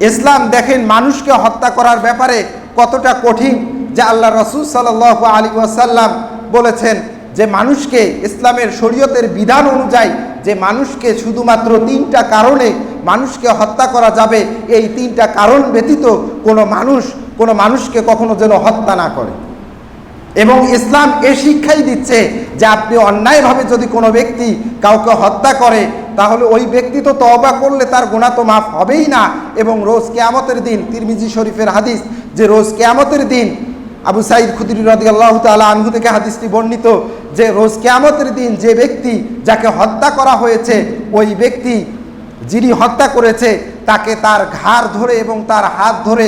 ইসলাম দেখেন মানুষকে হত্যা করার ব্যাপারে কতটা কঠিন, যে আল্লাহ রাসূল সাল্লাল্লাহু আলাইহি ওয়াসাল্লাম বলেছেন যে মানুষকে ইসলামের শরীয়তের বিধান অনুযায়ী যে মানুষকে শুধুমাত্র 3টা কারণে মানুষকে হত্যা করা যাবে, এই 3টা কারণ ব্যতীত কোনো মানুষকে কখনো যেন হত্যা না করে। এবং ইসলাম এই শিক্ষাই দিচ্ছে যে আপনি অন্যায়ভাবে যদি কোনো ব্যক্তি কাউকে হত্যা করে, তাহলে ওই ব্যক্তি তো তওবা করলে তার গুনাহ তো মাফ হবেই না, এবং রোজ কিয়ামতের দিন, তিরমিজি শরীফের হাদিস, যে রোজ কিয়ামতের দিন আবু সাঈদ খুদরি রাদিয়াল্লাহু তাআলা আনহু থেকে হাদিসটি বর্ণিত, যে রোজ কিয়ামতের দিন যে ব্যক্তি যাকে হত্যা করা হয়েছে, ওই ব্যক্তি যিনি হত্যা করেছে তাকে তার ঘাড় ধরে এবং তার হাত ধরে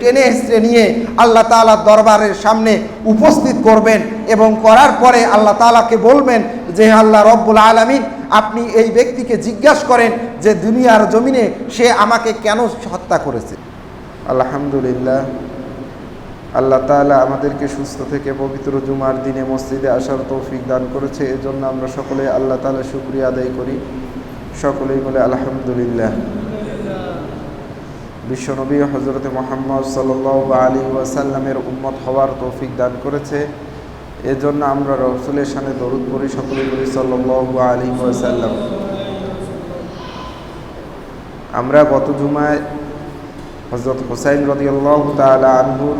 টেনে হেঁচড়ে নিয়ে আল্লাহ তাআলার দরবারের সামনে উপস্থিত করবেন, এবং করার পরে আল্লাহ তাআলাকে বলবেন যে আল্লাহ রব্বুল আলামিন, আপনি এই ব্যক্তিকে জিজ্ঞাসা করেন যে দুনিয়ার জমিনে সে আমাকে কেন হত্যা করেছে। আলহামদুলিল্লাহ, আল্লাহ তাআলা আমাদেরকে সুস্থ থেকে পবিত্র জুমার দিনে মসজিদে আসার তৌফিক দান করেছে। এজন্য আমরা সকলে আল্লাহ তাআলার শুকরিয়া আদায় করি। সকলেই বলে আলহামদুলিল্লাহ। বিশ্বনবী হযরত মুহাম্মদ সাল্লাল্লাহু আলাইহি ওয়াসাল্লামের উম্মত হওয়ার তৌফিক দান করেছে, এজন্য আমরা রাসূলের শানে দরুদ পড়ি, সকলেই বলি সাল্লাল্লাহু আলাইহি ওয়াসাল্লাম। আমরা গত জুমায় হযরত হুসাইন রাদিয়াল্লাহু তাআলা আনহুর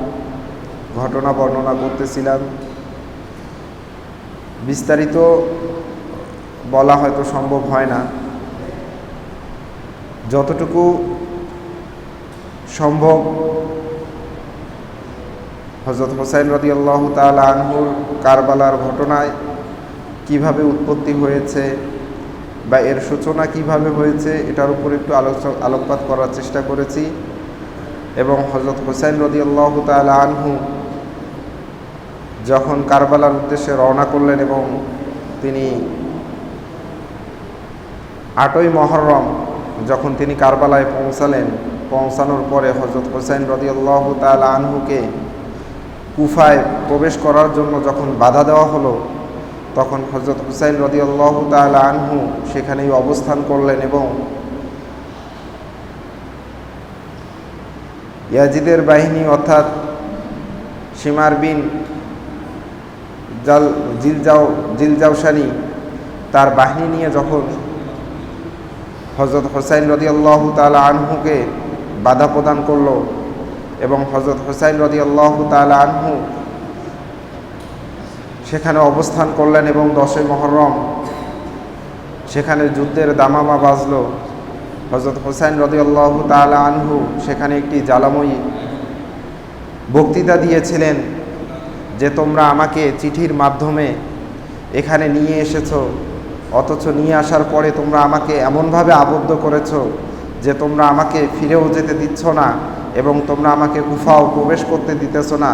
ঘটনা বর্ণনা করতেছিলাম। বিস্তারিত বলা হয়তো সম্ভব হয় না, যতটুকু সম্ভব হযরত হুসাইন রাদিয়াল্লাহু তাআলা আনহুর কারবালার ঘটনায় কিভাবে উৎপত্তি হয়েছে বা এর সূচনা কিভাবে হয়েছে এটার উপর একটু আলোকপাত করার চেষ্টা করেছি। এবং হযরত হুসাইন রাদিয়াল্লাহু তাআলা আনহু যখন কারবালার উদ্দেশ্যে রওনা করলেন এবং তিনি 8ই মুহররম যখন তিনি কারবালায় পৌঁছানোর পরে হযরত হুসাইন রাদিয়াল্লাহু তাআলা আনহুকে কুফায় প্রবেশ করার জন্য যখন বাধা দেওয়া হলো, তখন হযরত হুসাইন রাদিয়াল্লাহু তাআলা আনহু সেখানেই অবস্থান করলেন এবং ইয়াজিদের বাহিনী অর্থাৎ শিমার বিন জিলজাওশানি তার বাহিনী নিয়ে যখন হযরত হুসাইন রাদিয়াল্লাহু তাআলা আনহুকে বাধা প্রদান করলো এবং হযরত হুসাইন রাদিয়াল্লাহু তাআলা আনহু সেখানে অবস্থান করলেন এবং 10ই মুহররম সেখানে যুদ্ধের দামামা বাজলো। হযরত হুসাইন রাদিয়াল্লাহু তাআলা আনহু সেখানে একটি জ্বালাময়ী বক্তৃতা দিয়েছিলেন যে তোমরা আমাকে চিঠির মাধ্যমে এখানে নিয়ে এসেছো, অথচ নিয়ে আসার পরে তোমরা আমাকে এমনভাবে আবদ্ধ করেছো যে তোমরা আমাকে ফিরেও যেতে দিচ্ছ না এবং তোমরা আমাকে কুফাও প্রবেশ করতে দিতেছ না।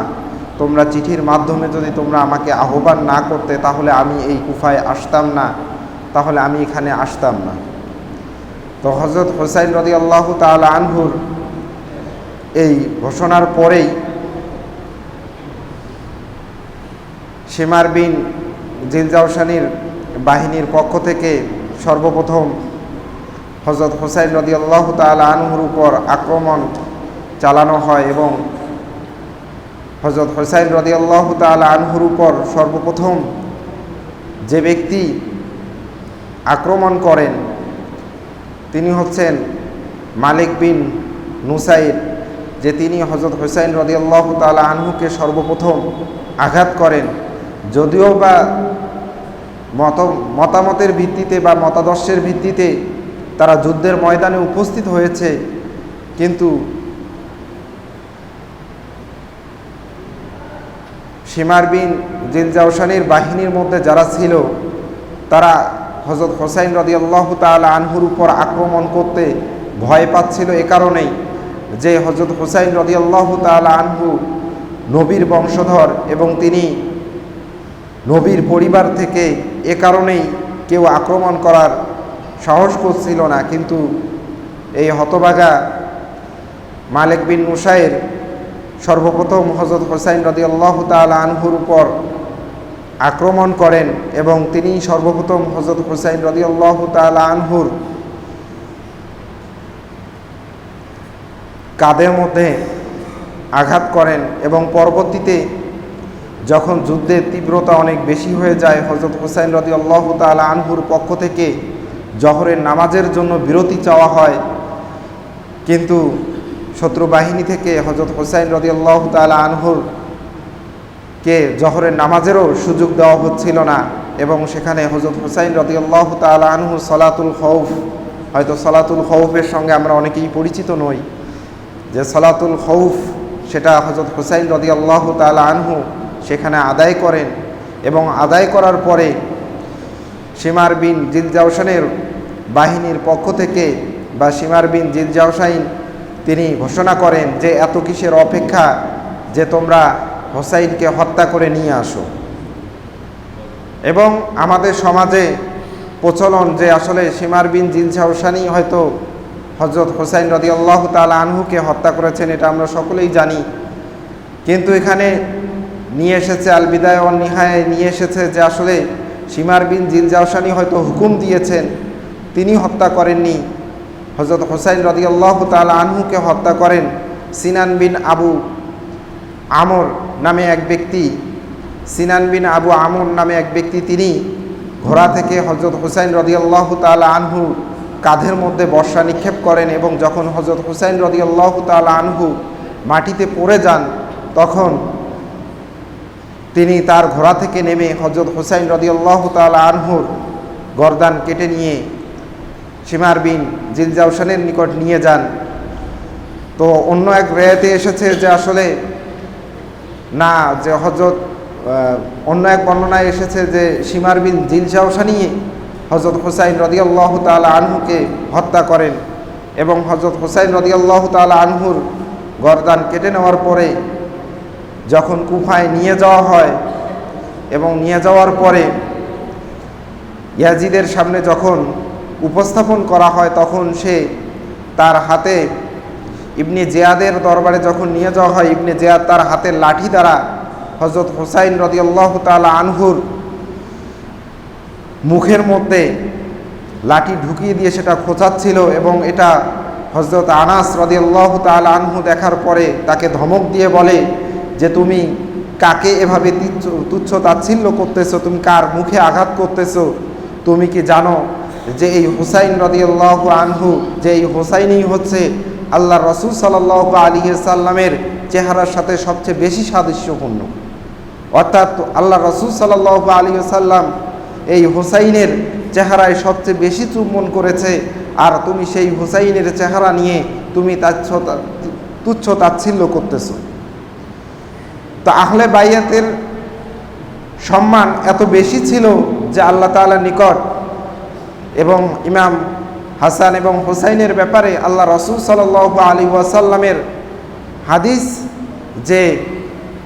তোমরা চিঠির মাধ্যমে যদি তোমরা আমাকে আহ্বান না করতে, তাহলে আমি এই কুফায় আসতাম না, তাহলে আমি এখানে আসতাম না। তো হযরত হুসাইন রাদিয়াল্লাহু তাআলা আনহুর এই ঘোষণার পরেই শিমার বিন জিলজাওশানির বাহিনীর পক্ষ থেকে সর্বপ্রথম হযরত হুসাইন রাদিয়াল্লাহু তাআলা আনহুর উপর আক্রমণ চালানো হয় এবং হযরত হুসাইন রাদিয়াল্লাহু তাআলা আনহুর উপর সর্বপ্রথম যে ব্যক্তি আক্রমণ করেন তিনি হচ্ছেন মালিক বিন নুসাইর, যে তিনি হযরত হুসাইন রাদিয়াল্লাহু তাআলা আনহুকে সর্বপ্রথম আঘাত করেন। যদিও বা মতামতের ভিত্তিতে বা মতাদর্শের ভিত্তিতে তারা যুদ্ধের ময়দানে উপস্থিত হয়েছে, কিন্তু শিমার বিন জিলজাওশানির বাহিনীর মধ্যে যারা ছিল তারা হযরত হুসাইন রাদিয়াল্লাহু তাআলা আনহুর উপর আক্রমণ করতে ভয় পাচ্ছিল, এ কারণেই যে হযরত হুসাইন রাদিয়াল্লাহু তাআলা আনহু নবীর বংশধর এবং তিনি নবীর পরিবার থেকে, এ কারণেই কেউ আক্রমণ করার সাহস করছিল না। কিন্তু এই হতভাগা মালিক বিন নুসাইর সর্বপ্রথম হযরত হুসাইন রাদিয়াল্লাহু তাআলা আনহুর উপর আক্রমণ করেন এবং তিনি সর্বপ্রথম হযরত হুসাইন রাদিয়াল্লাহু তাআলা আনহুর কাঁধের মধ্যে আঘাত করেন এবং পরবর্তীতে যখন যুদ্ধের তীব্রতা অনেক বেশি হয়ে যায় হযরত হুসাইন রাদিয়াল্লাহু তাআলা আনহুর পক্ষ থেকে জহরের নামাজের জন্য বিরতি চাওয়া হয়, কিন্তু শত্রু বাহিনী থেকে হযরত হুসাইন রাদিয়াল্লাহু তাআলা আনহুর কে জহরের নামাজেরও সুযোগ দেওয়া হচ্ছিল না এবং সেখানে হযরত হুসাইন রাদিয়াল্লাহু তাআলা আনহু সালাতুল খৌফ, হয়তো সালাতুল খৌফের সঙ্গে আমরা অনেকেই পরিচিত নই, যে সালাতুল খৌফ সেটা হযরত হুসাইন রাদিয়াল্লাহু তাআলা আনহু সেখানে আদায় করেন এবং আদায় করার পরে শিমার বিন জিলজাওশানের বাহিনীর পক্ষ থেকে বা শিমার বিন জিলজাওশাইন তিনি ঘোষণা করেন যে এত কিসের অপেক্ষা যে তোমরা হুসাইনকে হত্যা করে নিয়ে আসো। এবং আমাদের সমাজে প্রচলন যে আসলে শিমার বিন জিলজাওশানি হয়তো হযরত হুসাইন রাদিয়াল্লাহু তাআলা আনহুকে হত্যা করেছেন, এটা আমরা সকলেই জানি, কিন্তু এখানে নিয়ে এসেছে আল বিদায়া ওয়ান নিহায়া নিয়ে এসেছে যে আসলে শিমার বিন জিলজাওশানি হয়তো হুকুম দিয়েছেন, তিনি হত্যা করেননি। হযরত হুসাইন রাদিয়াল্লাহু তাআলা আনহুকে হত্যা করেন সিনান বিন আবু আমর নামে এক ব্যক্তি। সিনান বিন আবু আমর নামে এক ব্যক্তি তিনি ঘোড়া থেকে হযরত হুসাইন রাদিয়াল্লাহু তাআলা আনহু কাঁধের মধ্যে বর্ষা নিক্ষেপ করেন এবং যখন হযরত হুসাইন রাদিয়াল্লাহু তাআলা আনহু মাটিতে পড়ে যান তখন তিনি তার ঘোড়া থেকে নেমে হযরত হুসাইন রাদিয়াল্লাহু তাআলা আনহুর গর্দান কেটে নিয়ে শিমার বিন জিলজাওশানের নিকট নিয়ে যান। তো অন্য এক রেয়াতে এসেছে যে আসলে না, যে হযরত অন্য এক বর্ণনায় এসেছে যে শিমার বিন জিলজাওশানি হযরত হুসাইন রাদিয়াল্লাহু তাআলা আনহুকে হত্যা করেন এবং হযরত হুসাইন রাদিয়াল্লাহু তাআলা আনহুর গর্দান কেটে নেওয়ার পরে যখন কুফায় নিয়ে যাওয়া হয় এবং নিয়ে যাওয়ার পরে ইয়াজিদের সামনে যখন উপস্থাপন করা হয় তখন সে তার হাতে ইবনে জিয়াদের দরবারে যখন নিয়ে যাওয়া হয়, ইবনে জিয়াদ তার হাতের লাঠি দ্বারা হযরত হুসাইন রাদিয়াল্লাহু তাআলা আনহুর মুখের মধ্যে লাঠি ঢুকিয়ে দিয়ে সেটা খোঁচাচ্ছিল এবং এটা হযরত আনাস রাদিয়াল্লাহু তাআলা আনহু দেখার পরে তাকে ধমক দিয়ে বলে যে তুমি কাকে এভাবে তুচ্ছ তাচ্ছিল্য করতেছো, তুমি কার মুখে আঘাত করতেছো, তুমি কি জানো যে এই হুসাইন রাদিয়াল্লাহু আনহু, যে এই হুসাইনই হচ্ছে আল্লাহ রাসূল সাল্লাল্লাহু আলাইহি সাল্লামের চেহারার সাথে সবচেয়ে বেশি সাদৃশ্যপূর্ণ। অর্থাৎ আল্লাহ রাসূল সাল্লাল্লাহু আলাইহি সাল্লাম এই হুসাইনের চেহারায় সবচেয়ে বেশি চুম্বন করেছে, আর তুমি সেই হুসাইনের চেহারা নিয়ে তুমি তুচ্ছ তাচ্ছিল্য করতেছো। তো আহলে বাইয়াতের সম্মান এত বেশি ছিল যে আল্লাহ তাআলার নিকট এবং ইমাম হাসান এবং হুসাইনের ব্যাপারে আল্লাহ রাসূল সাল্লাল্লাহু আলাইহি ওয়াসাল্লামের হাদিস যে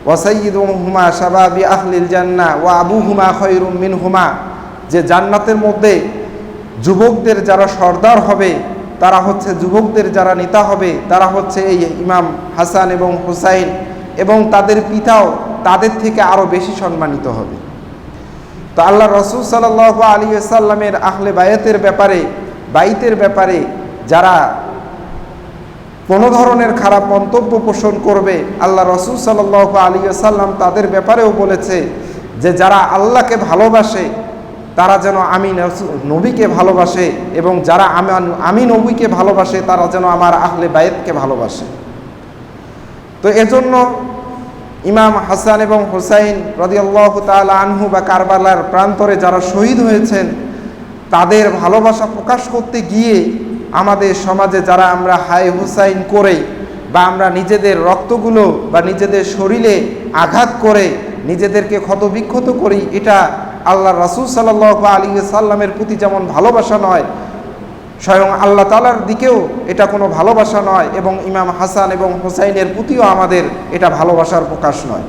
ওয়াসাইয়্যিদুহুমা শাবাবি আহলিল জান্নাহ ওয়া আবুহুমা খায়রুম মিনহুমা, যে জান্নাতের মধ্যে যুবকদের যারা সর্দার হবে, তারা হচ্ছে যুবকদের যারা নেতা হবে, তারা হচ্ছে এই ইমাম হাসান এবং হুসাইন, এবং তাদের পিতাও তাদের থেকে আরও বেশি সম্মানিত হবে। তো আল্লাহ রাসূল সাল্লাল্লাহু আলাইহি ওয়াসাল্লামের আহলে বাইতের ব্যাপারে যারা কোনো ধরনের খারাপ মন্তব্য পোষণ করবে, আল্লাহ রাসূল সাল্লাল্লাহু আলাইহি ওয়াসাল্লাম তাদের ব্যাপারেও বলেছে যে যারা আল্লাহকে ভালোবাসে তারা যেন আমি নবীকে ভালোবাসে, এবং যারা আমি নবীকে ভালোবাসে তারা যেন আমার আহলে বাইতকে ভালোবাসে। তো এজন্য ইমাম হাসান এবং হুসাইন রাদিয়াল্লাহু তাআলা আনহু বা কারবালার প্রান্তরে যারা শহীদ হয়েছেন তাদের ভালোবাসা প্রকাশ করতে গিয়ে আমাদের সমাজে যারা আমরা হাই হুসাইন করে বা আমরা নিজেদের রক্তগুলো বা নিজেদের শরীরে আঘাত করে নিজেদেরকে ক্ষতবিক্ষত করি, এটা আল্লাহ রাসূল সাল্লাল্লাহু আলাইহি সাল্লামের প্রতি যেমন ভালোবাসা নয়, স্বয়ং আল্লাহ তাআলার দিকেও এটা কোনো ভালোবাসা নয়, এবং ইমাম হাসান এবং হুসাইনের প্রতিও আমাদের এটা ভালোবাসার প্রকাশ নয়।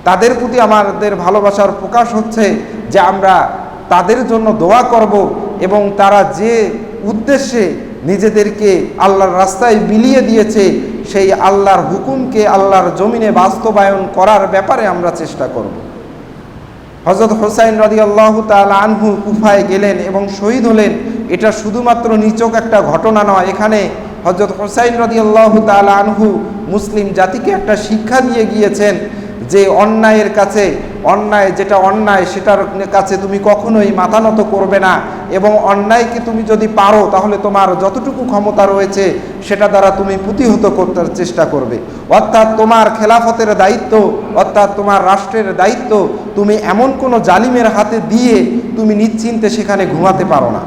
তাদের প্রতি আমাদের ভালোবাসার প্রকাশ হচ্ছে যে আমরা তাদের জন্য দোয়া করব এবং তারা যে উদ্দেশ্যে নিজেদেরকে আল্লাহর রাস্তায় বিলিয়ে দিয়েছে সেই আল্লাহর হুকুমকে আল্লাহর জমিনে বাস্তবায়ন করার ব্যাপারে আমরা চেষ্টা করব। হযরত হুসাইন রাদিয়াল্লাহু তাআলা আনহু কুফায় গেলেন এবং শহীদ হলেন, এটা শুধুমাত্র নিছক একটা ঘটনা নয়, এখানে হযরত হুসাইন রাদিয়াল্লাহু তাআলা আনহু মুসলিম জাতিকে একটা শিক্ষা দিয়ে গিয়েছেন যে অন্যায়ের কাছে, অন্যায় যেটা অন্যায় সেটার কাছে তুমি কখনোই মাথা নত করবে না, এবং অন্যায়কে তুমি যদি পারো তাহলে তোমার যতটুকু ক্ষমতা রয়েছে সেটা দ্বারা তুমি প্রতিহত করতে চেষ্টা করবে। অর্থাৎ তোমার খেলাফতের দায়িত্ব, অর্থাৎ তোমার রাষ্ট্রের দায়িত্ব তুমি এমন কোনো জালিমের হাতে দিয়ে তুমি নিশ্চিন্তে সেখানে ঘুমাতে পারো না।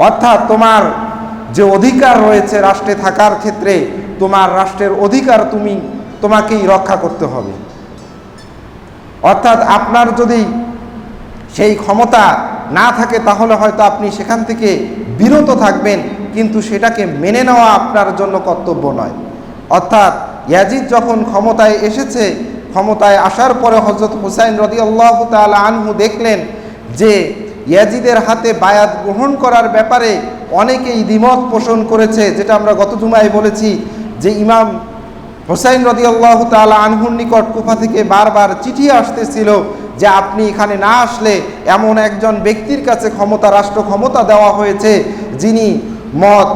অর্থাৎ তোমার যে অধিকার রয়েছে রাষ্ট্রে থাকার ক্ষেত্রে, তোমার রাষ্ট্রের অধিকার তোমাকেই রক্ষা করতে হবে। অর্থাৎ আপনার যদি সেই ক্ষমতা না থাকে তাহলে হয়তো আপনি সেখান থেকে বিরত থাকবেন, কিন্তু সেটাকে মেনে নেওয়া আপনার জন্য কর্তব্য নয়। অর্থাৎ ইয়াজিদ যখন ক্ষমতায় এসেছে, ক্ষমতায় আসার পরে হযরত হুসাইন রাদিয়াল্লাহু তাআলা আনহু দেখলেন যে ইয়াজিদের হাতে বায়াত গ্রহণ করার ব্যাপারে অনেকেই দ্বিমত পোষণ করেছে, যেটা আমরা গত জুমায় বলেছি যে ইমাম হুসাইন রাদিয়াল্লাহু তাআলা আনহুর নিকট কুফা থেকে বারবার চিঠি আসতেছিল যে আপনি এখানে না আসলে এমন একজন ব্যক্তির কাছে রাষ্ট্র ক্ষমতা দেওয়া হয়েছে যিনি মদ,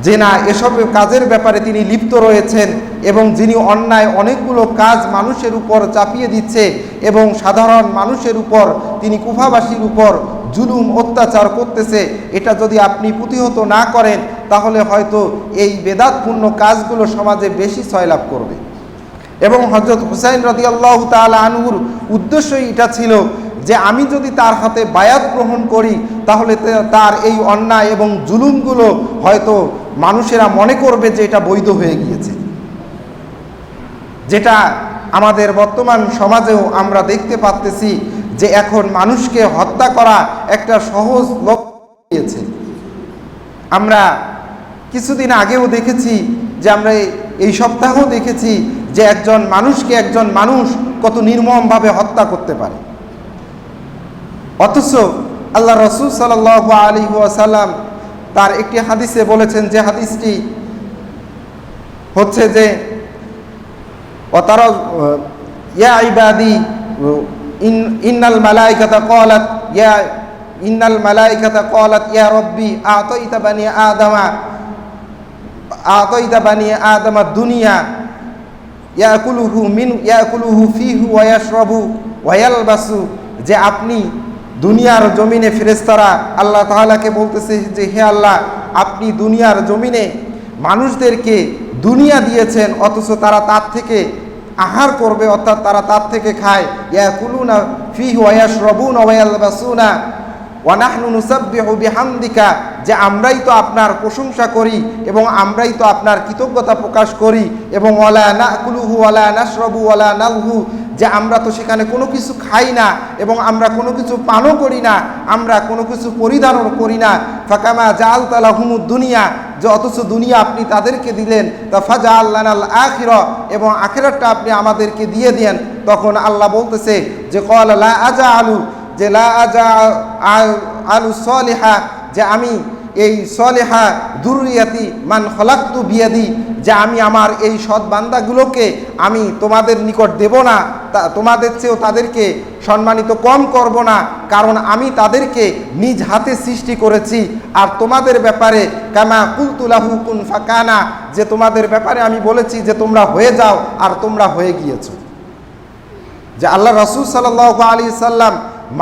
জেনা এসব কাজের ব্যাপারে তিনি লিপ্ত রয়েছেন, এবং যিনি অন্যায় অনেকগুলো কাজ মানুষের উপর চাপিয়ে দিচ্ছে, এবং সাধারণ মানুষের উপর তিনি কুফাবাসীর উপর জুলুম অত্যাচার করতেছে। এটা যদি আপনি প্রতিহত না করেন তাহলে হয়তো এই বেদাতপূর্ণ কাজগুলো সমাজে বেশি সয়লাভ করবে। এবং হযরত হুসাইন রাদিয়াল্লাহু তাআলা আনহুর উদ্দেশ্যই এটা ছিল যে আমি যদি তার হাতে বায়াত গ্রহণ করি তাহলে তার এই অন্যায় এবং জুলুমগুলো হয়তো মানুষেরা মনে করবে যে এটা বৈধ হয়ে গিয়েছে, যেটা আমাদের বর্তমান সমাজেও আমরা দেখতে পাচ্তেছি যে এখন মানুষকে হত্যা করা একটা সহজ লক্ষ্য হয়েছে। আমরা কিছুদিন আগেও দেখেছি যে আমরা এই সপ্তাহেও দেখেছি যে একজন মানুষকে একজন মানুষ কত নির্মমভাবে হত্যা করতে পারে। অথচ আল্লাহ রাসূল সাল্লাল্লাহু আলাইহি ওয়াসাল্লাম তার একটি হাদিসে বলেছেন, যে হাদিসটি হচ্ছে যে ইয়া ইবাদি ইন্নাল মালাইকাতা ক্বালাত ইয়া রব্বি আতাইতা বানি আদামা দুনিয়া ইয়াকুলুহু ফিহু ওয়া ইয়াশরাবু ওয়া ইয়ালবাসু, যে আপনি দুনিয়ার জমিনে ফেরেশতারা আল্লাহ তাআলাকে বলতেছে যে হে আল্লাহ, আপনি দুনিয়ার জমিনে মানুষদেরকে দুনিয়া দিয়েছেন, অথচ তারা তার থেকে আহার করবে, অর্থাৎ তারা তার থেকে খায়। ইয়াকুলুনা ফিহি ওয়া ইয়াশরাবুনা ওয়া ইয়ালবাসুনা ওয়া নাহনু নুসাব্বিহু বিহামদিকা, যে আমরাই তো আপনার প্রশংসা করি এবং আমরাই তো আপনার কৃতজ্ঞতা প্রকাশ করি, এবং ওয়ালা নাকুলুহু ওয়ালা নাশরাবু ওয়ালা নালহু, যে আমরা তো সেখানে কোনো কিছু খাই না এবং আমরা কোনো কিছু পানও করি না, আমরা কোনো কিছু পরিধানও করি না। ফাকামা জাআলতা লাহুমুদ দুনিয়া, যে অথচ দুনিয়া আপনি তাদেরকে দিলেন, তা ফাজআল লানাল আখিরা, এবং আখিরাতটা আপনি আমাদেরকে দিয়ে দেন। তখন আল্লাহ বলতেছে যে ক্বালা লা আজআলু, যে লা আজআলু সলিহা, যে আমি এই সলিহা দুররিয়াতি মান খলাকতু বিয়াদি, যে আমি আমার এই সৎ বান্দাগুলোকে আমি তোমাদের নিকট দেব না, তোমাদের চেয়েও তাদেরকে সম্মানিত কম করব না, কারণ আমি তাদেরকে নিজ হাতে সৃষ্টি করেছি। আর তোমাদের ব্যাপারে কামা কুলতু লাহু কুন ফাকানা, যে তোমাদের ব্যাপারে আমি বলেছি যে তোমরা হয়ে যাও, আর তোমরা হয়ে গিয়েছো। যে আল্লাহ রাসূল সাল্লাল্লাহু আলাইহি সাল্লাম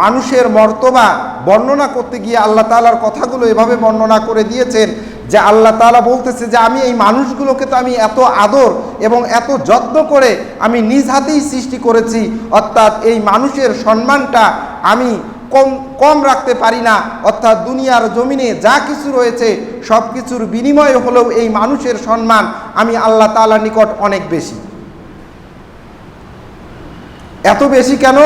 মানুষের মর্তবা বর্ণনা করতে গিয়ে আল্লাহ তাআলার কথাগুলো এভাবে বর্ণনা করে দিয়েছেন যে আল্লাহ তাআলা বলতেছে যে আমি এই মানুষগুলোকে তো আমি এত আদর এবং এত যত্ন করে আমি নিজ হাতেই সৃষ্টি করেছি, অর্থাৎ এই মানুষের সম্মানটা আমি কম রাখতে পারি না। অর্থাৎ দুনিয়ার জমিনে যা কিছু রয়েছে সব কিছুর বিনিময়ে হলেও এই মানুষের সম্মান আমি আল্লাহ তাআলার নিকট অনেক বেশি। এত বেশি কেন?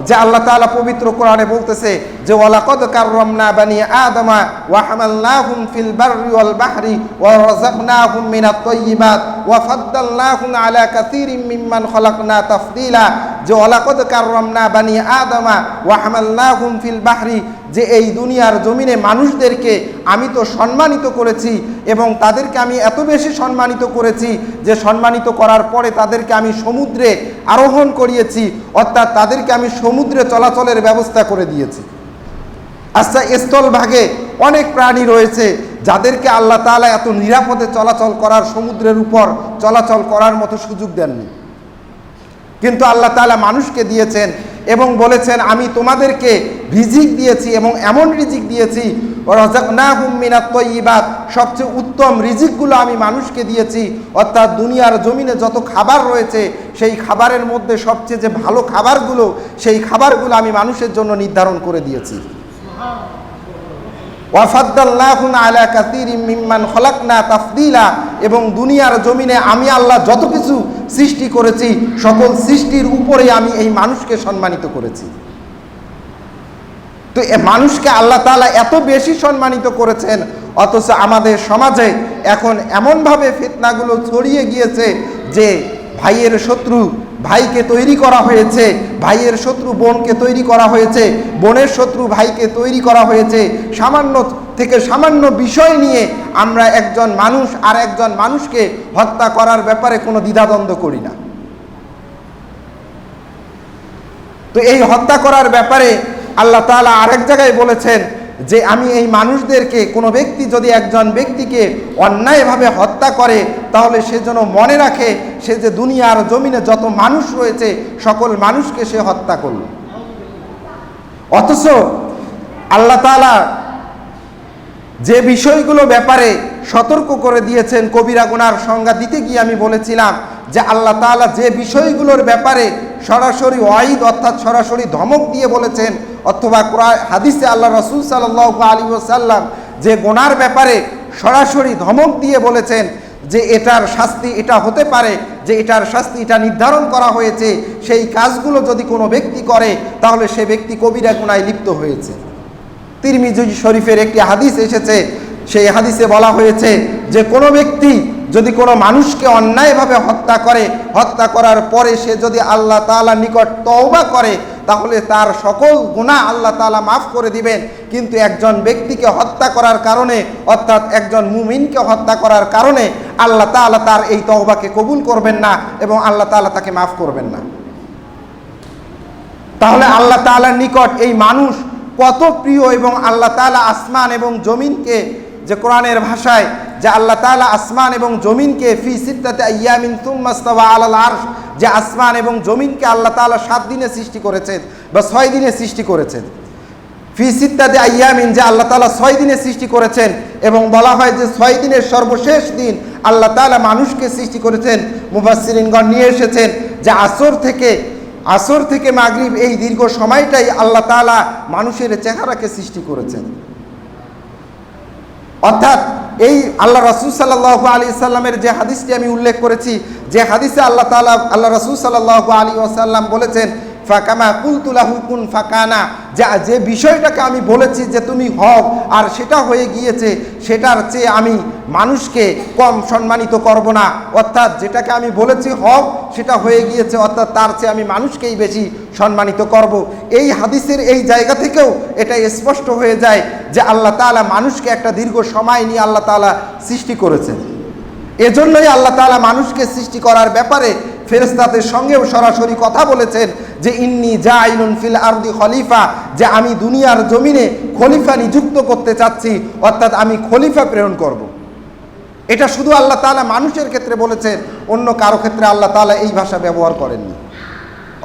যে আল্লাহ তাআলা পবিত্র কোরআনে বলতেছে যে ওয়ালাকাদ কাররামনা বানি আদমা ওয়া হামালনাহুম ফিল বাররি ওয়াল বাহরি ওয়া রাযাকনাহুম মিনাত তাইয়্যিবাত ওয়া ফাদ্দালনাহুম আলা কাসীরিম মিম্মান খালাকনা তাফদীলা, যে ওয়ালাকাদ কাররামনা বানি আদমা ওয়া হামালনাহুম ফিল বাহরি, যে এই দুনিয়ার জমিনে মানুষদেরকে আমি তো সম্মানিত করেছি এবং তাদেরকে আমি এত বেশি সম্মানিত করেছি যে সম্মানিত করার পরে তাদেরকে আমি সমুদ্রে আরোহণ করিয়েছি, অর্থাৎ তাদেরকে আমি সমুদ্রে চলাচলের ব্যবস্থা করে দিয়েছি। আচ্ছা, স্থলভাগে অনেক প্রাণী রয়েছে যাদেরকে আল্লাহ তাআলা এত নিরাপদে চলাচল করার, সমুদ্রের উপর চলাচল করার মতো সুযোগ দেননি, কিন্তু আল্লাহ তাআলা মানুষকে দিয়েছেন এবং বলেছেন আমি তোমাদেরকে রিজিক দিয়েছি এবং এমন রিজিক দিয়েছি, রাযাকনাহুম মিনাত তাইয়্যিবাত, সবচেয়ে উত্তম রিজিকগুলো আমি মানুষকে দিয়েছি। অর্থাৎ দুনিয়ার জমিনে যত খাবার রয়েছে সেই খাবারের মধ্যে সবচেয়ে যে ভালো খাবারগুলো, সেই খাবারগুলো আমি মানুষের জন্য নির্ধারণ করে দিয়েছি। ওয়াফাদ্দালনাহুম আলা কাসীরিম মিম্মান খলাকনা তাফদীলা, এবং দুনিয়ার জমিনে আমি আল্লাহ যত কিছু সৃষ্টি করেছি সকল সৃষ্টির উপরে আমি এই মানুষকে সম্মানিত করেছি। তো মানুষকে আল্লাহ তাআলা এত বেশি সম্মানিত করেছেন, অথচ আমাদের সমাজে এখন এমনভাবে ফিতনাগুলো ছড়িয়ে গিয়েছে যে ভাইয়ের শত্রু ভাইকে তৈরি করা হয়েছে, ভাইয়ের শত্রু বোনকে তৈরি করা হয়েছে, বোনের শত্রু ভাইকে তৈরি করা হয়েছে। সামান্য থেকে সামান্য বিষয় নিয়ে আমরা একজন মানুষ আর একজন মানুষকে হত্যা করার ব্যাপারে কোনো দ্বিধাদ্বন্দ্ব করি না। তো এই হত্যা করার ব্যাপারে আল্লাহ তাআলা আরেক জায়গায় বলেছেন যে আমি এই মানুষদেরকে, কোনো ব্যক্তি যদি একজন ব্যক্তিকে অন্যায়ভাবে হত্যা করে তাহলে সে যেন মনে রাখে সে যে দুনিয়ার জমিনে যত মানুষ রয়েছে সকল মানুষকে সে হত্যা করল। অথচ আল্লাহ তাআলা যে বিষয়গুলো ব্যাপারে সতর্ক করে দিয়েছেন, কবিরা গুনার সংজ্ঞা দিতে গিয়ে আমি বলেছিলাম যে আল্লাহ তাআলা যে বিষয়গুলোর ব্যাপারে সরাসরি ওয়াইদ অর্থাৎ সরাসরি ধমক দিয়ে বলেছেন, অথবা কোরআন হাদিসে আল্লাহ রাসূল সাল্লাল্লাহু আলাইহি ওয়াসাল্লাম যে গুনার ব্যাপারে সরাসরি ধমক দিয়ে বলেছেন যে এটার শাস্তি এটা হতে পারে, যে এটার শাস্তি এটা নির্ধারণ করা হয়েছে, সেই কাজগুলো যদি কোনো ব্যক্তি করে তাহলে সে ব্যক্তি কবিরা গুনায় লিপ্ত হয়েছে। তিরমিজি শরীফের একটি হাদিস এসেছে, সেই হাদিসে বলা হয়েছে যে কোনো ব্যক্তি যদি কোনো মানুষকে অন্যায়ভাবে হত্যা করে, হত্যা করার পরে সে যদি আল্লাহ তাআলার নিকট তওবা করে তাহলে তার সকল গুনাহ আল্লাহ তাআলা মাফ করে দিবেন। কিন্তু একজন ব্যক্তিকে হত্যা করার কারণে, অর্থাৎ একজন মুমিনকে হত্যা করার কারণে আল্লাহ তাআলা তার এই তওবাকে কবুল করবেন না এবং আল্লাহ তাআলা তাকে মাফ করবেন না। তাহলে আল্লাহ তাআলার নিকট এই মানুষ কত প্রিয়, এবং আল্লাহ তাআলা আসমান এবং জমিনকে, যে কোরআনের ভাষায় যে আল্লাহ তাআলা আসমান এবং জমিনকে ফি সিত্তাতি আইয়ামিন সুম্মা ইস্তাওয়া আলাল আরশ, যে আসমান এবং জমিনকে আল্লাহ তাআলা 7 দিনে সৃষ্টি করেছেন বা 6 দিনে সৃষ্টি করেছেন। ফি সিত্তাতি আইয়ামিন, যে আল্লাহ তাআলা 6 দিনে সৃষ্টি করেছেন, এবং বলা হয় যে 6 দিনের সর্বশেষ দিন আল্লাহ তাআলা মানুষকে সৃষ্টি করেছেন। মুফাসসিরিনগণ নিয়ে এসেছেন যে আসর থেকে মাগরিব এই দীর্ঘ সময়টাই আল্লাহ তাআলা মানুষের চেহারাকে সৃষ্টি করেছেন। অর্থাৎ এই আল্লাহ রাসূল সাল্লাল্লাহু আলাইহি সাল্লামের যে হাদিসটি আমি উল্লেখ করেছি, যে হাদিসে আল্লাহ রাসূল সাল্লাল্লাহু আলাইহি ওয়াসাল্লাম বলেছেন ফাকামা কুলতু লাহু কুন ফাকানা, যে বিষয়টাকে আমি বলেছি যে তুমি হও আর সেটা হয়ে গিয়েছে, সেটার চেয়ে আমি মানুষকে কম সম্মানিত করব না। অর্থাৎ যেটাকে আমি বলেছি হও সেটা হয়ে গিয়েছে, অর্থাৎ তার চেয়ে আমি মানুষকেই বেশি সম্মানিত করব। এই হাদিসের এই জায়গা থেকেও এটা স্পষ্ট হয়ে যায় যে আল্লাহ তাআলা মানুষকে একটা দীর্ঘ সময় নিয়ে আল্লাহ তাআলা সৃষ্টি করেছেন। এজন্যই আল্লাহ তাআলা মানুষকে সৃষ্টি করার ব্যাপারে ফেরেশতাদের সঙ্গেও সরাসরি কথা বলেছেন যে ইন্নী জাইলুন ফিল আরদি খলিফা, যে আমি দুনিয়ার জমিনে খলিফা নিযুক্ত করতে চাচ্ছি, অর্থাৎ আমি খলিফা প্রেরণ করব। এটা শুধু আল্লাহ তাআলা মানুষের ক্ষেত্রে বলেছেন, অন্য কারো ক্ষেত্রে আল্লাহ তাআলা এই ভাষা ব্যবহার করেননি।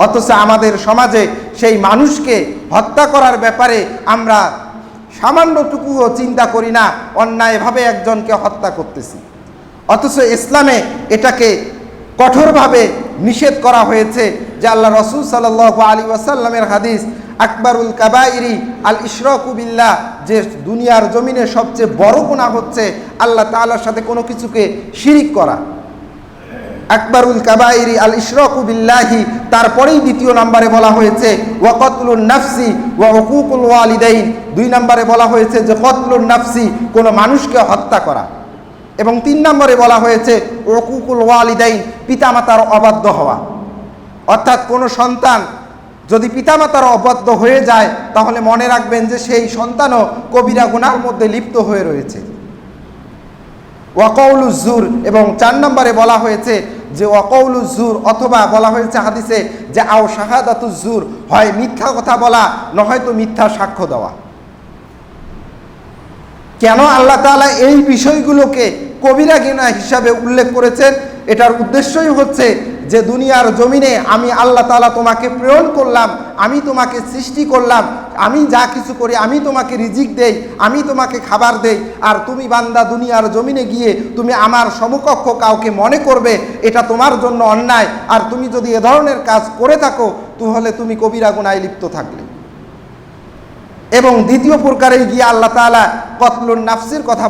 অথচ আমাদের সমাজে সেই মানুষকে হত্যা করার ব্যাপারে আমরা সামান্যটুকুও চিন্তা করি না, অন্যায়ভাবে একজনকে হত্যা করতেছি। অথচ ইসলামে এটাকে কঠোরভাবে নিষেধ করা হয়েছে। যে আল্লাহ রাসূল সাল্লাল্লাহু আলাইহি ওয়াসাল্লামের হাদিস, আকবারুল কাবাইরি আল ইশরাকু বিল্লাহ, যে দুনিয়ার জমিনে সবচেয়ে বড় গুনাহ হচ্ছে আল্লাহ তাআলার সাথে কোনো কিছুকে শিরিক করা। আকবারুল কাবাইরি আল ইশরাকু বিল্লাহি, তারপরেই দ্বিতীয় নম্বরে বলা হয়েছে ওয়া কতলুন নাফসি ওয়া হুকুকুল ওয়ালিদাইন, 2 নম্বরে বলা হয়েছে যে কতলুন নাফসি, কোনো মানুষকে হত্যা করা, এবং 3 নম্বরে বলা হয়েছে হুকুকুল ওয়ালিদাইন, পিতামাতার অবাধ্য হওয়া। অর্থাৎ কোনো সন্তান যদি পিতামাতার অবাধ্য হয়ে যায় তাহলে মনে রাখবেন যে সেই সন্তানও কবিরা গুনার মধ্যে লিপ্ত হয়ে রয়েছে। ওয়াকাউলুজ জুর, এবং 4 নম্বরে বলা হয়েছে যে ওয়াকাউলুজ জুর, অথবা বলা হয়েছে হাদিসে যে আও শাহাদাতুজ জুর, হয় মিথ্যা কথা বলা নয়তো মিথ্যা সাক্ষ্য দেওয়া। কেন আল্লাহ তাআলা এই বিষয়গুলোকে কবিরা গুনাহ হিসাবে উল্লেখ করেছেন? এটার উদ্দেশ্যই হচ্ছে যে দুনিয়ার জমিনে আমি আল্লাহ তাআলা তোমাকে প্রেরণ করলাম, আমি তোমাকে সৃষ্টি করলাম, আমি যা কিছু করি আমি তোমাকে রিজিক দেই, আমি তোমাকে খাবার দেই, আর তুমি বান্দা দুনিয়ার জমিনে গিয়ে তুমি আমার সমকক্ষ কাউকে মনে করবে, এটা তোমার জন্য অন্যায়। আর তুমি যদি এ ধরনের কাজ করে থাকো তাহলে তুমি কবিরা গুনাহে লিপ্ত থাকলে। এবং দ্বিতীয় প্রকারে গিয়ে আল্লাহ তাআলা কতলুন নাফসের কথা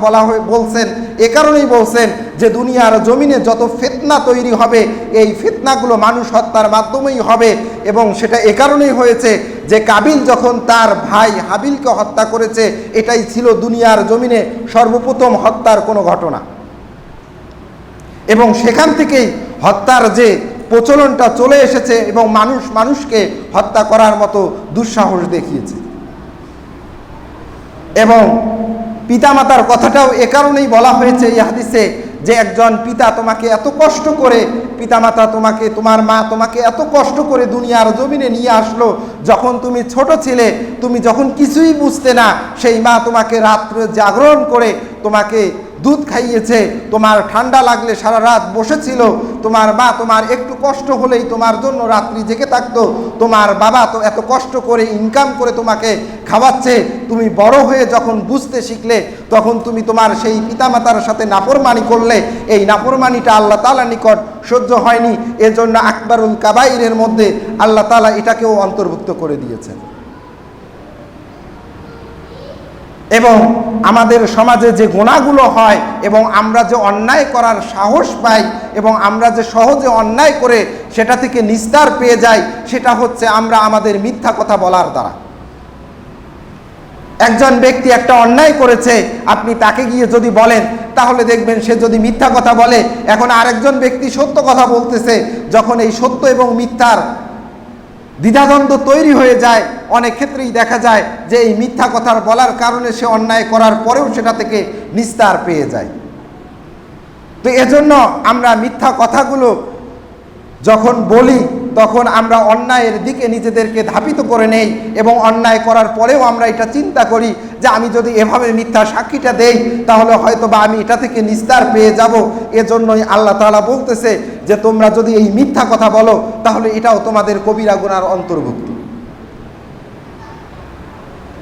বলছেন। এ কারণেই বলছেন যে দুনিয়ার জমিনে যত ফিতনা তৈরি হবে এই ফিতনাগুলো মানুষ হত্যার মাধ্যমেই হবে। এবং সেটা এ কারণেই হয়েছে যে কাবিল যখন তার ভাই হাবিলকে হত্যা করেছে, এটাই ছিল দুনিয়ার জমিনে সর্বপ্রথম হত্যার কোনো ঘটনা। এবং সেখান থেকেই হত্যার যে প্রচলনটা চলে এসেছে এবং মানুষ মানুষকে হত্যা করার মতো দুঃসাহস দেখিয়েছে। এবং পিতামাতার কথাটাও এ কারণেই বলা হয়েছে এই হাদিসে যে একজন পিতা তোমাকে এত কষ্ট করে, পিতামাতা তোমাকে, তোমার মা তোমাকে এত কষ্ট করে দুনিয়ার জমিনে নিয়ে আসলো, যখন তুমি ছোট ছিলে, তুমি যখন কিছুই বুঝতে না, সেই মা তোমাকে রাত্রে জাগরণ করে তোমাকে দুধ খাইয়েছে, তোমার ঠান্ডা লাগলে সারা রাত বসেছিল, তোমার মা তোমার একটু কষ্ট হলেই তোমার জন্য রাত্রি জেগে থাকতো, তোমার বাবা তো এত কষ্ট করে ইনকাম করে তোমাকে খাওয়াচ্ছে, তুমি বড় হয়ে যখন বুঝতে শিখলে তখন তুমি তোমার সেই পিতামাতার সাথে নাফরমানি করলে, এই নাফরমানিটা আল্লাহ তাআলার নিকট সহ্য হয়নি, এজন্য আকবারুল কাবাইরের মধ্যে আল্লাহ তাআলা এটাকেও অন্তর্ভুক্ত করে দিয়েছেন। এবং আমাদের সমাজে যে গুনাহগুলো হয় এবং আমরা যে অন্যায় করার সাহস পাই এবং আমরা যে সহজে অন্যায় করে সেটা থেকে নিস্তার পেয়ে যাই, সেটা হচ্ছে আমরা আমাদের মিথ্যা কথা বলার দ্বারা। একজন ব্যক্তি একটা অন্যায় করেছে, আপনি তাকে গিয়ে যদি বলেন তাহলে দেখবেন সে যদি মিথ্যা কথা বলে, এখন আরেকজন ব্যক্তি সত্য কথা বলতেছে, যখন এই সত্য এবং মিথ্যার দ্বিধাদ্বন্দ্ব তৈরি হয়ে যায়, অনেক ক্ষেত্রেই দেখা যায় যে এই মিথ্যা কথার বলার কারণে সে অন্যায় করার পরেও সেটা থেকে নিস্তার পেয়ে যায়। তো এজন্য আমরা মিথ্যা কথাগুলো যখন বলি তখন আমরা অন্যায়ের দিকে নিজেদেরকে ধাবিত করে নেই এবং অন্যায় করার পরেও আমরা এটা চিন্তা করি যে আমি যদি এভাবে মিথ্যা সাক্ষীটা দেই তাহলে হয়তো বা আমি এটা থেকে নিস্তার পেয়ে যাব। এজন্যই আল্লাহ তাআলা বলতেছে যে তোমরা যদি এই মিথ্যা কথা বলো তাহলে এটাও তোমাদের কবিরা গুনার অন্তর্ভুক্ত।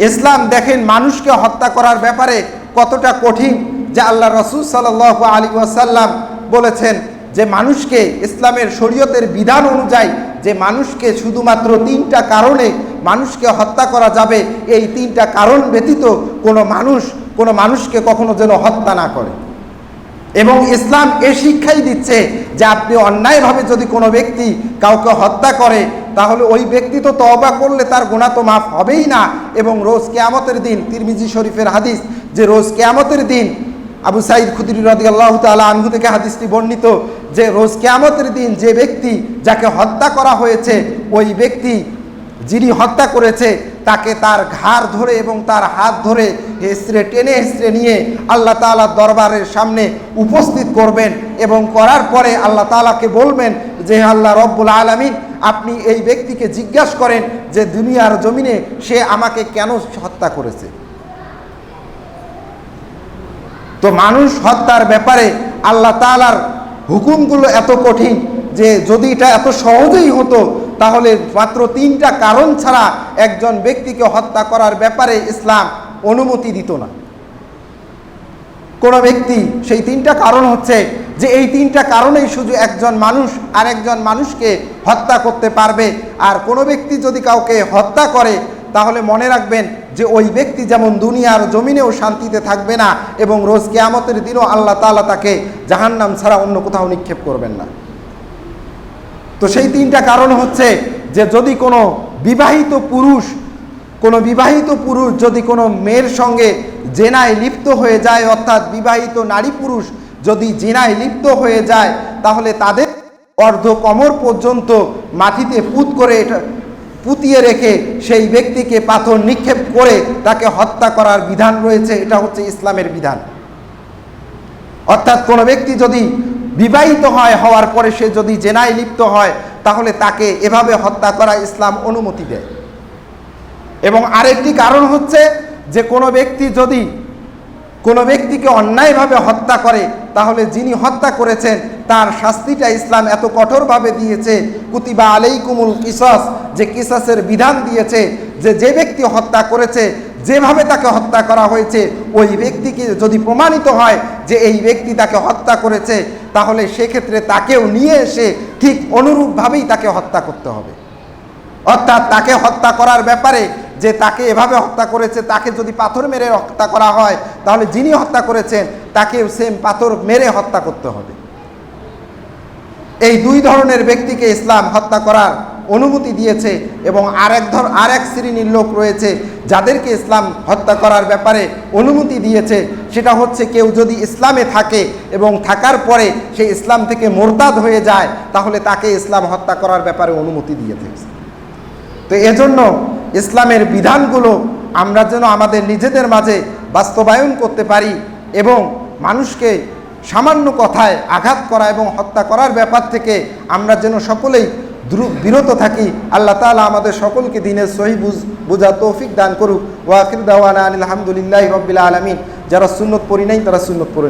ইসলাম দেখেন মানুষকে হত্যা করার ব্যাপারে কতটা কঠিন, যে আল্লাহ রাসূল সাল্লাল্লাহু আলাইহি ওয়াসাল্লাম বলেছেন যে মানুষকে ইসলামের শরীয়তের বিধান অনুযায়ী যে মানুষকে শুধুমাত্র 3টা কারণে মানুষকে হত্যা করা যাবে, এই 3টা কারণ ব্যতীত কোনো মানুষকে কখনো যেন হত্যা না করে। এবং ইসলাম এ শিক্ষাই দিচ্ছে যে আপনি অন্যায়ভাবে যদি কোনো ব্যক্তি কাউকে হত্যা করে তাহলে ওই ব্যক্তি তো তওবা করলে তার গুনাহ তো মাফ হবেই না, এবং রোজ কিয়ামতের দিন, তিরমিজি শরীফের হাদিস, যে রোজ কিয়ামতের দিন আবু সাঈদ খুদরি রাদিয়াল্লাহু তাআলা আনহু থেকে হাদিসটি বর্ণিত যে রোজ কিয়ামতের দিন যে ব্যক্তি যাকে হত্যা করা হয়েছে, ওই ব্যক্তি যিনি হত্যা করেছে তাকে তার ঘাড় ধরে এবং তার হাত ধরে টেনে হেঁচড়ে নিয়ে আল্লাহ তাআলার দরবারের সামনে উপস্থিত করবেন এবং করার পরে আল্লাহ তাআলাকে বলবেন যে আল্লাহ রব্বুল আলামিন, আপনি এই ব্যক্তিকে জিজ্ঞাসা করেন যে দুনিয়ার জমিনে সে আমাকে কেন হত্যা করেছে। তো মানুষ হত্যার ব্যাপারে আল্লাহ তাআলার হুকুমগুলো এত কঠিন যে যদি এটা এত সহজেই হতো তাহলে মাত্র 3টা কারণ ছাড়া একজন ব্যক্তিকে হত্যা করার ব্যাপারে ইসলাম অনুমতি দিত না। কোনো ব্যক্তি, সেই 3টা কারণ হচ্ছে যে এই 3টা কারণেই শুধু একজন মানুষ আর একজন মানুষকে হত্যা করতে পারবে। আর কোনো ব্যক্তি যদি কাউকে হত্যা করে তাহলে মনে রাখবেন যে ওই ব্যক্তি যেমন দুনিয়ার জমিনেও শান্তিতে থাকবে না এবং রোজ কিয়ামতের দিনও আল্লাহ তাআলা তাকে জাহান্নাম ছাড়া অন্য কোথাও নিক্ষেপ করবেন না। তো সেই 3টা কারণ হচ্ছে যে যদি কোনো বিবাহিত পুরুষ যদি কোনো মেয়ের সঙ্গে জেনায় লিপ্ত হয়ে যায়, অর্থাৎ বিবাহিত নারী পুরুষ যদি জেনায় লিপ্ত হয়ে যায় তাহলে তাদের অর্ধ কোমর পর্যন্ত মাটিতে পুঁতিয়ে রেখে সেই ব্যক্তিকে পাথর নিক্ষেপ করে তাকে হত্যা করার বিধান রয়েছে। এটা হচ্ছে ইসলামের বিধান। অর্থাৎ কোনো ব্যক্তি যদি বিবাহিত হওয়ার পরে সে যদি জেনায় লিপ্ত হয় তাহলে তাকে এভাবে হত্যা করা ইসলাম অনুমতি দেয়। এবং আরেকটি কারণ হচ্ছে যে কোনো ব্যক্তি যদি কোনো ব্যক্তিকে অন্যায়ভাবে হত্যা করে, তাহলে যিনি হত্যা করেছেন তার শাস্তিটা ইসলাম এত কঠোরভাবে দিয়েছে, কুতিবা আলাইকুমুল কিসাস, যে কিসাসের বিধান দিয়েছে, যে ব্যক্তি হত্যা করেছে যেভাবে তাকে হত্যা করা হয়েছে ওই ব্যক্তিকে যদি প্রমাণিত হয় যে এই ব্যক্তি তাকে হত্যা করেছে, তাহলে সেক্ষেত্রে তাকেও নিয়ে এসে ঠিক অনুরূপভাবেই তাকে হত্যা করতে হবে। অর্থাৎ তাকে হত্যা করার ব্যাপারে যে তাকে এভাবে হত্যা করেছে, তাকে যদি পাথর মেরে হত্যা করা হয়, তাহলে যিনি হত্যা করেছেন তাকেও সেম পাথর মেরে হত্যা করতে হবে। এই দুই ধরনের ব্যক্তিকে ইসলাম হত্যা করার অনুমতি দিয়েছে, এবং আরেক শ্রেণীর লোক রয়েছে যাদেরকে ইসলাম হত্যা করার ব্যাপারে অনুমতি দিয়েছে। সেটা হচ্ছে কেউ যদি ইসলামে থাকে এবং থাকার পরে সে ইসলাম থেকে মোরতাদ হয়ে যায়, তাহলে তাকে ইসলাম হত্যা করার ব্যাপারে অনুমতি দিয়ে থাকছে। তো এজন্য ইসলামের বিধানগুলো আমরা যেন আমাদের নিজেদের মাঝে বাস্তবায়ন করতে পারি, এবং মানুষকে সামান্য কথায় আঘাত করা এবং হত্যা করার ব্যাপার থেকে আমরা যেন সকলেই বিরত থাকি। আল্লাহ তাআলা আমাদের সকলকে দ্বীনের সহিহ বুঝা তৌফিক দান করুক। ওয়া আখির দাওয়ানা আলহামদুলিল্লাহি রাব্বিল আলামিন। যারা সুন্নত পড়ি নাই তারা সুন্নত পড়ে